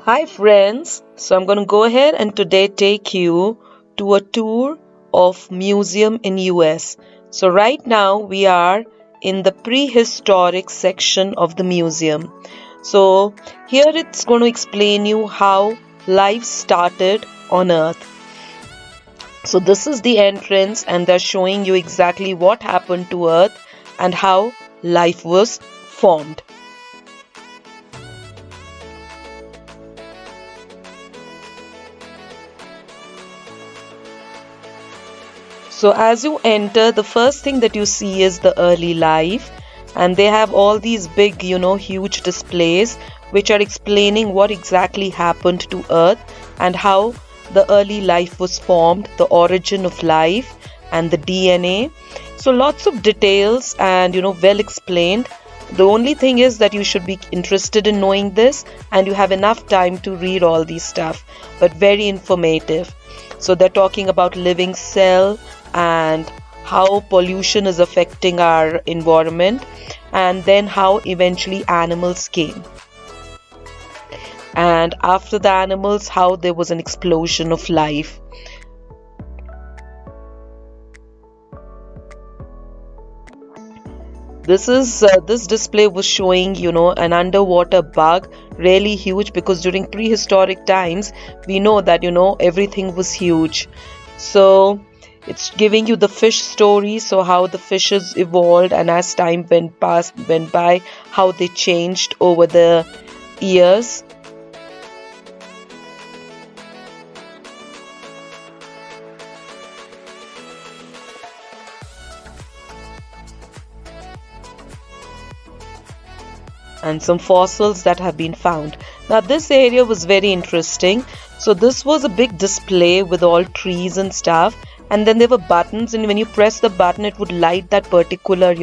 Hi friends, so I'm going to go ahead and today take you to a tour of museum in US. So right now we are in the prehistoric section of the museum. So here it's going to explain you how life started on Earth. So this is the entrance and they're showing you exactly what happened to Earth and how life was formed. So as you enter, the first thing that you see is the early life, and they have all these big, huge displays which are explaining what exactly happened to Earth and how the early life was formed, the origin of life and the DNA. So lots of details and well explained. The only thing is that you should be interested in knowing this and you have enough time to read all these stuff, but very informative. So they're talking about living cell and how pollution is affecting our environment, and then how eventually animals came. And after the animals, how there was an explosion of life. This display was showing an underwater bug, really huge, because during prehistoric times we know that everything was huge. So it's giving you the fish story, so how the fishes evolved and as time went by, how they changed over the years. And some fossils that have been found. Now this area was very interesting. So this was a big display with all trees and stuff, and then there were buttons, and when you press the button it would light that particular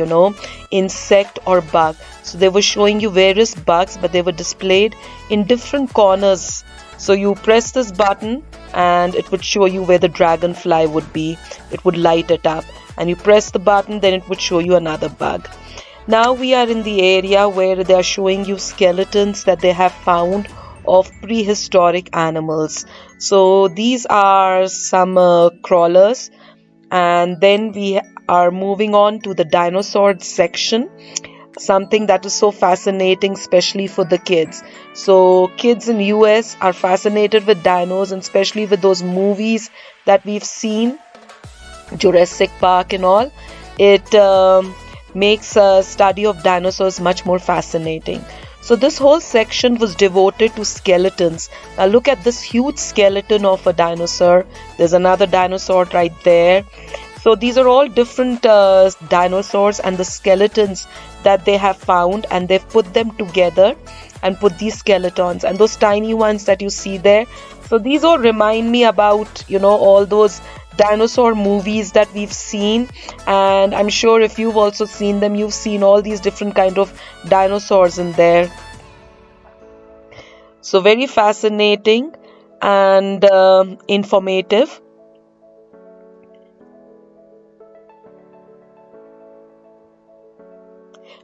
insect or bug. So they were showing you various bugs, but they were displayed in different corners. So you press this button and it would show you where the dragonfly would be. It would light it up, and you press the button, then it would show you another bug. Now we are in the area where they are showing you skeletons that they have found of prehistoric animals. So these are some crawlers, and then we are moving on to the dinosaur section, something that is so fascinating, especially for the kids. So kids in US are fascinated with dinos, and especially with those movies that we've seen, Jurassic Park and all. It makes a study of dinosaurs much more fascinating. So this whole section was devoted to skeletons. Now look at this huge skeleton of a dinosaur. There's another dinosaur right there. So these are all different dinosaurs and the skeletons that they have found, and they've put them together and put these skeletons and those tiny ones that you see there. So these all remind me about all those dinosaur movies that we've seen, and I'm sure if you've also seen them, you've seen all these different kind of dinosaurs in there. So very fascinating and informative.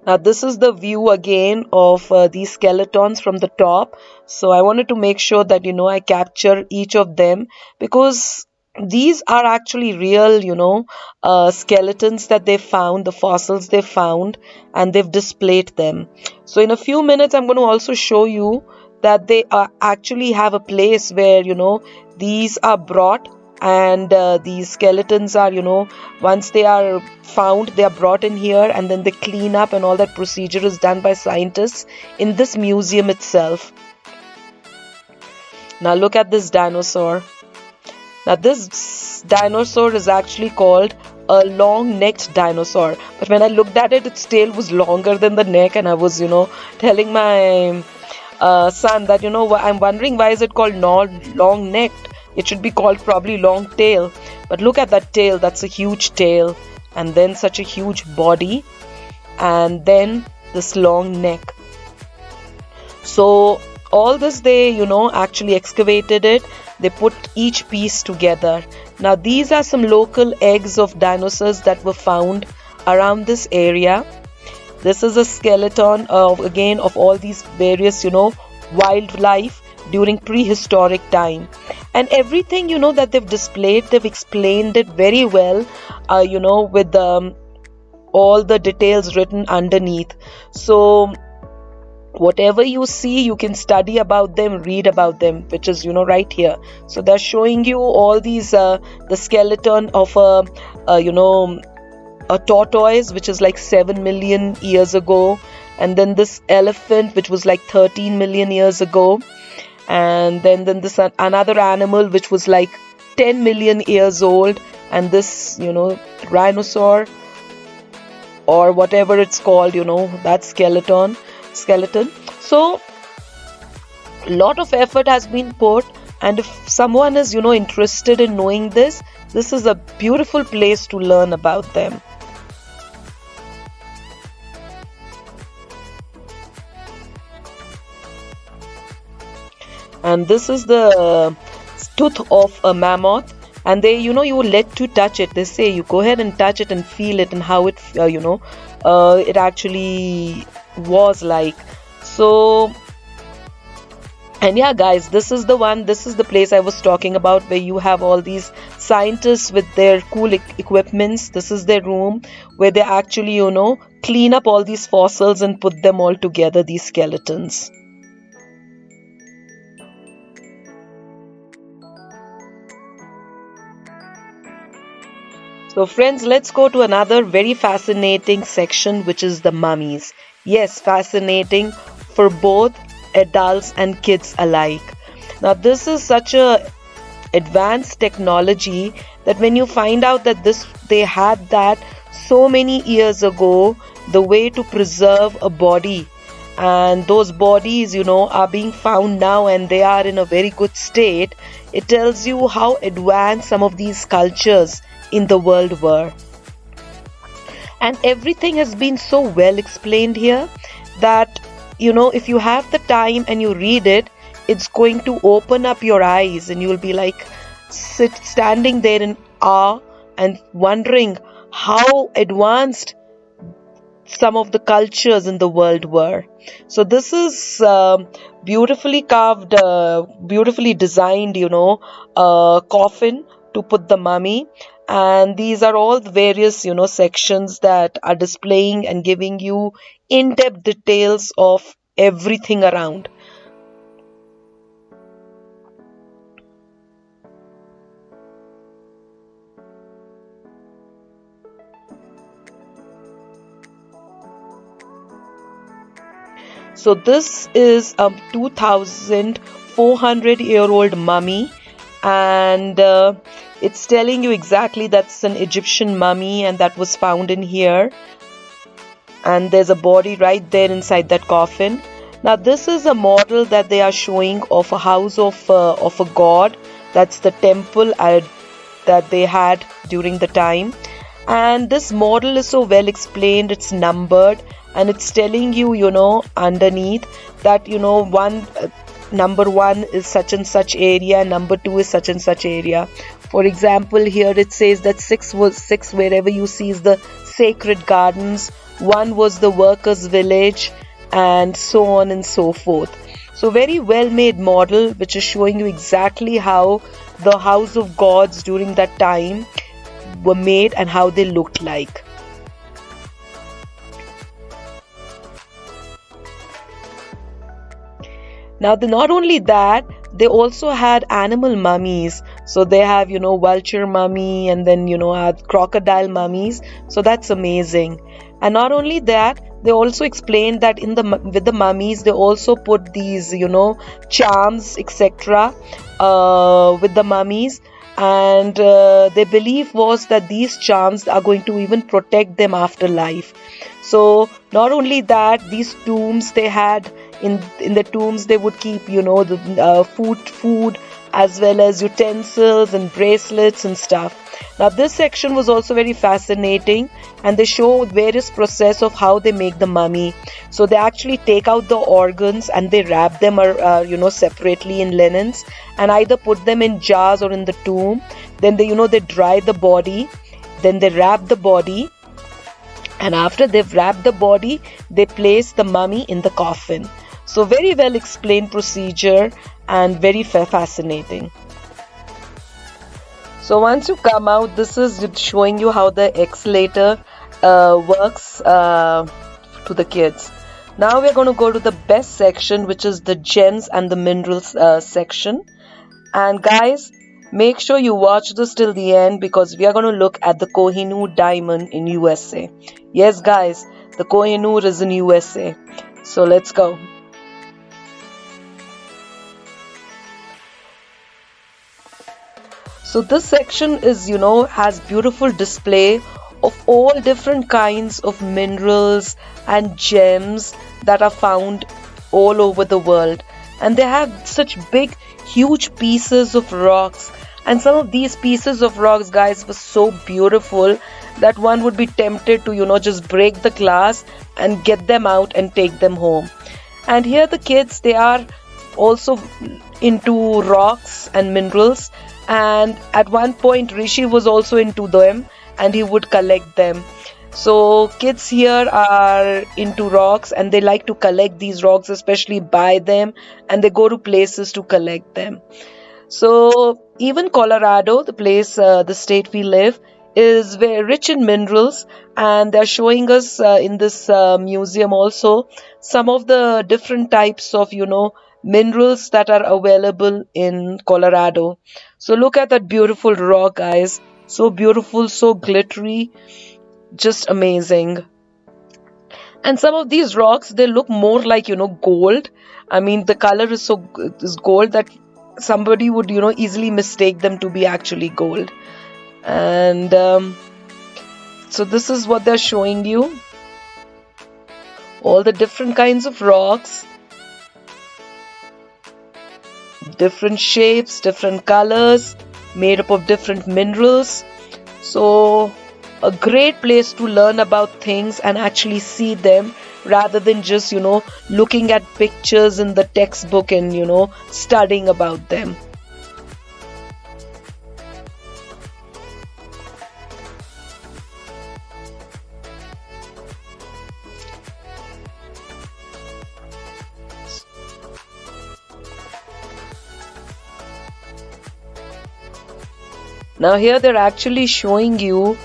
Now this is the view again of these skeletons from the top. So I wanted to make sure that I capture each of them, because these are actually real skeletons that they found, the fossils they found, and they've displayed them. So in a few minutes I'm going to also show you that they actually have a place where these are brought, and these skeletons are once they are found, they are brought in here, and then they clean up, and all that procedure is done by scientists in this museum itself. Now look at this dinosaur. Now this dinosaur is actually called a long-necked dinosaur, but when I looked at it, its tail was longer than the neck, and I was telling my son that I'm wondering why is it called long-necked. It should be called probably long tail. But look at that tail, that's a huge tail, and then such a huge body, and then this long neck. So all this they actually excavated it. They put each piece together. Now these are some local eggs of dinosaurs that were found around this area. This is a skeleton again of all these various wildlife during prehistoric time. And everything, that they've displayed, they've explained it very well, with all the details written underneath. So whatever you see, you can study about them, read about them, which is right here. So they're showing you all these the skeleton of a tortoise, which is like 7 million years ago, and then this elephant, which was like 13 million years ago, and then this another animal which was like 10 million years old, and this rhinosaur or whatever it's called, that skeleton. So a lot of effort has been put, and if someone is interested in knowing this is a beautiful place to learn about them. And this is the tooth of a mammoth, and they you let to touch it. They say you go ahead and touch it and feel it, and how it it actually was like. So, and yeah guys, this is the place I was talking about, where you have all these scientists with their cool equipments. This is their room where they actually clean up all these fossils and put them all together, these skeletons. So friends, let's go to another very fascinating section, which is the mummies. Yes, fascinating for both adults and kids alike. Now this is such a advanced technology that when you find out that they had that so many years ago, the way to preserve a body, and those bodies are being found now and they are in a very good state, it tells you how advanced some of these cultures in the world were. And everything has been so well explained here that if you have the time and you read it, it's going to open up your eyes, and you'll be like standing there in awe and wondering how advanced some of the cultures in the world were. So this is beautifully carved, beautifully designed coffin to put the mummy. And these are all the various sections that are displaying and giving you in-depth details of everything around. So this is a 2,400-year-old mummy, and it's telling you exactly that's an Egyptian mummy, and that was found in here. And there's a body right there inside that coffin. Now this is a model that they are showing of a house of a god. That's the temple that they had during the time. And this model is so well explained. It's numbered, and it's telling you underneath that number 1 is such and such area, number 2 is such and such area. For example, here it says that 6 wherever you see is the sacred gardens, 1 was the workers' village, and so on and so forth. So very well made model, which is showing you exactly how the house of gods during that time were made and how they looked like. Now not only that, they also had animal mummies. So they have vulture mummy, and then crocodile mummies. So that's amazing. And not only that, they also explained that with the mummies they also put these charms, etc. With the mummies, and their belief was that these charms are going to even protect them after life. So not only that, these tombs they had, in the tombs they would keep the food as well as utensils and bracelets and stuff. Now this section was also very fascinating, and they show various process of how they make the mummy. So they actually take out the organs and they wrap them separately in linens, and either put them in jars or in the tomb. Then they dry the body, then they wrap the body, and after they've wrapped the body, they place the mummy in the coffin. So very well explained procedure and very fascinating. So once you come out, this is showing you how the accelerator works to the kids. Now we're going to go to the best section, which is the gems and the minerals section. And guys, make sure you watch this till the end because we are going to look at the Kohinoor diamond in USA. Yes guys, the Kohinoor is in USA. So let's go. So this section is, has beautiful display of all different kinds of minerals and gems that are found all over the world. And they have such big, huge pieces of rocks. And some of these pieces of rocks, guys, were so beautiful that one would be tempted to, just break the glass and get them out and take them home. And here the kids, they are also into rocks and minerals. And at one point Rishi was also into them and he would collect them. So kids here are into rocks and they like to collect these rocks, especially buy them, and they go to places to collect them. So even Colorado, the place, the state we live, is very rich in minerals, and they're showing us in this museum also some of the different types of minerals that are available in Colorado. So look at that beautiful rock, guys. So beautiful, so glittery, just amazing. And some of these rocks, they look more like gold. I mean, the color is gold that somebody would easily mistake them to be actually gold. And so this is what they're showing you, all the different kinds of rocks, different shapes, different colors, made up of different minerals. So a great place to learn about things and actually see them, rather than just looking at pictures in the textbook and studying about them. Now here they're actually showing you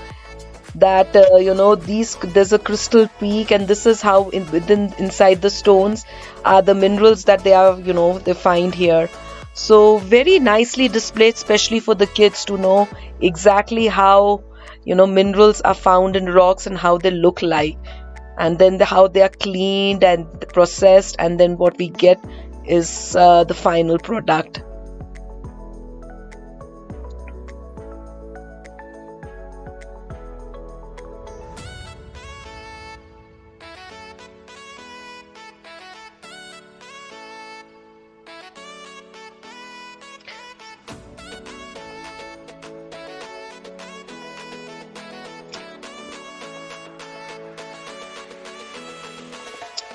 that there's a crystal peak, and this is how inside the stones are the minerals that they find here. So very nicely displayed, especially for the kids to know exactly how minerals are found in rocks and how they look like, and then how they are cleaned and processed, and then what we get is the final product.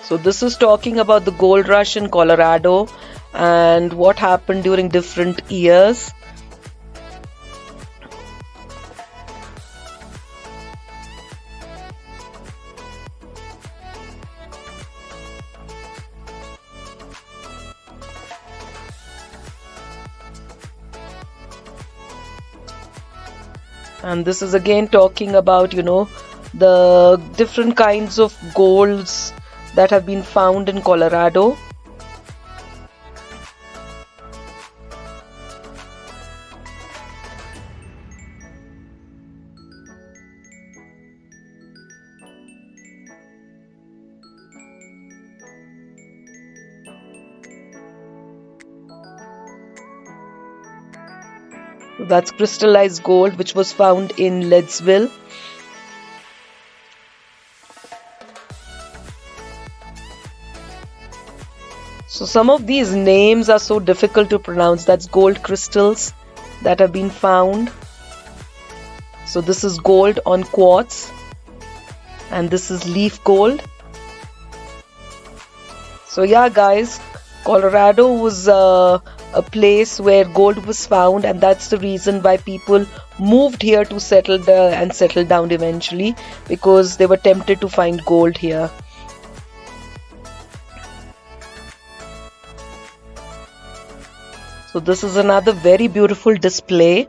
So this is talking about the gold rush in Colorado and what happened during different years. And this is again talking about, the different kinds of golds that have been found in Colorado. That's crystallized gold, which was found in Leadville. So some of these names are so difficult to pronounce. That's gold crystals that have been found. So this is gold on quartz, and this is leaf gold. So yeah guys, Colorado was a place where gold was found, and that's the reason why people moved here to settle down eventually, because they were tempted to find gold here. So this is another very beautiful display.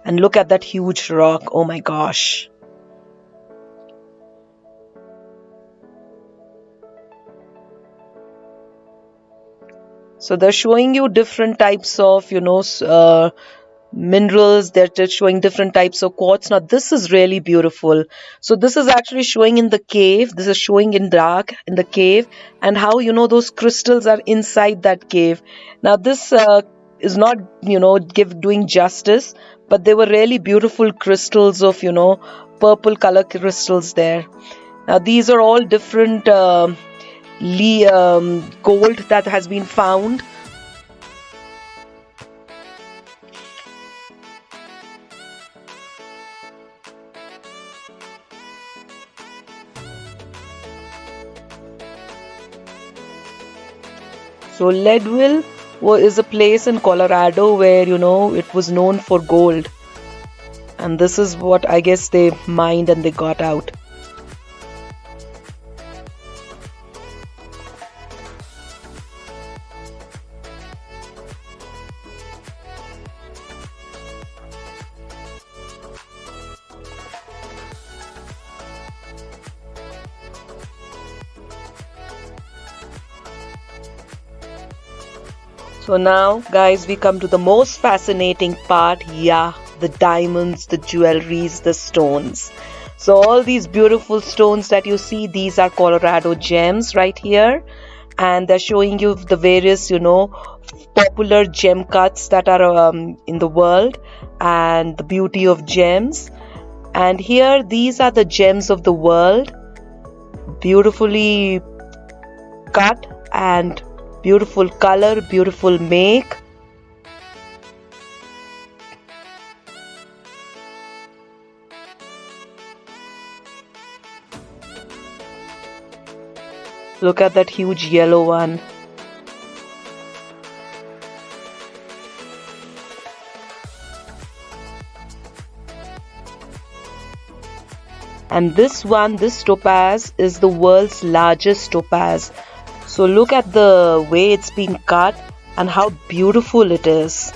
And look at that huge rock. Oh my gosh. So they're showing you different types of, minerals. They're just showing different types of quartz. Now this is really beautiful. So this is actually showing in the cave. This is showing in dark in the cave, and how those crystals are inside that cave. Now this is not doing justice, but they were really beautiful crystals of purple color crystals there. Now these are all different gold that has been found. So Leadville is a place in Colorado where it was known for gold, and this is what I guess they mined and they got out. So now, guys, we come to the most fascinating part. Yeah, the diamonds, the jewelries, the stones. So all these beautiful stones that you see, these are Colorado gems right here. And they're showing you the various, popular gem cuts that are in the world, and the beauty of gems. And here, these are the gems of the world, beautifully cut and beautiful color, beautiful make. Look at that huge yellow one. And this one, this topaz, is the world's largest topaz. So look at the way it's been cut and how beautiful it is.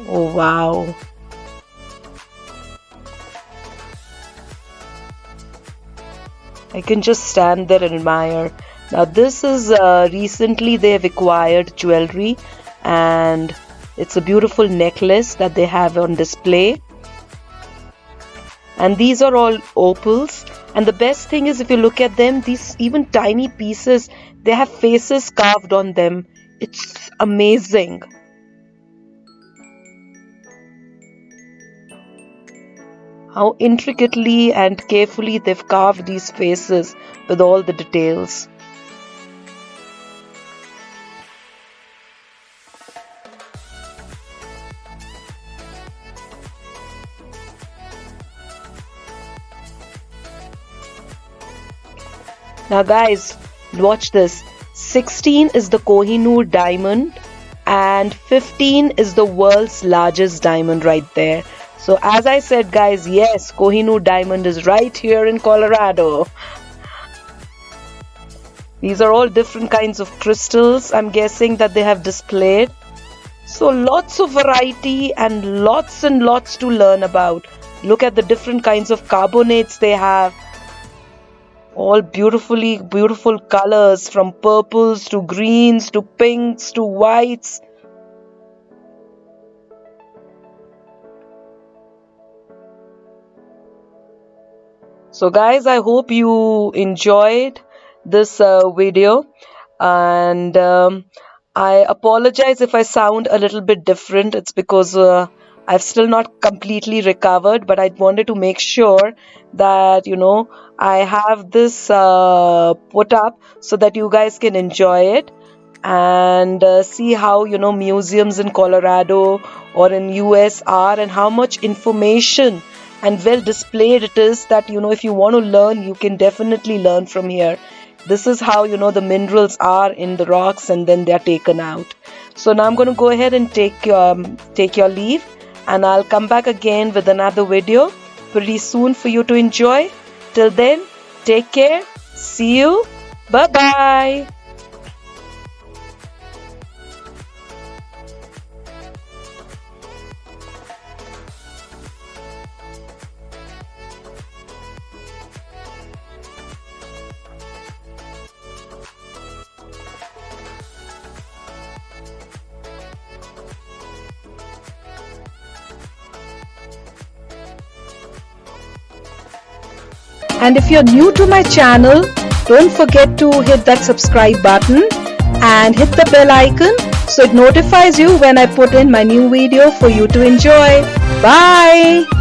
Oh wow. I can just stand there and admire. Now this is recently they have acquired jewelry, and it's a beautiful necklace that they have on display. And these are all opals. And the best thing is, if you look at them, these even tiny pieces, they have faces carved on them. It's amazing. How intricately and carefully they've carved these faces with all the details. Now guys, watch this. 16 is the Kohinoor diamond, and 15 is the world's largest diamond right there. So as I said, guys, yes, Kohinoor diamond is right here in Colorado. These are all different kinds of crystals, I'm guessing, that they have displayed. So lots of variety and lots to learn about. Look at the different kinds of carbonates they have. All beautiful colors, from purples to greens to pinks to whites. So guys, I hope you enjoyed this video, and I apologize if I sound a little bit different. It's because I've still not completely recovered, but I wanted to make sure that I have this put up so that you guys can enjoy it and see how museums in Colorado or in US are, and how much information and well displayed it is, that if you want to learn, you can definitely learn from here. This is how the minerals are in the rocks, and then they are taken out. So now I'm going to go ahead and take your leave, and I'll come back again with another video pretty soon for you to enjoy. Till then, take care. See you. Bye bye. And if you're new to my channel, don't forget to hit that subscribe button and hit the bell icon so it notifies you when I put in my new video for you to enjoy. Bye!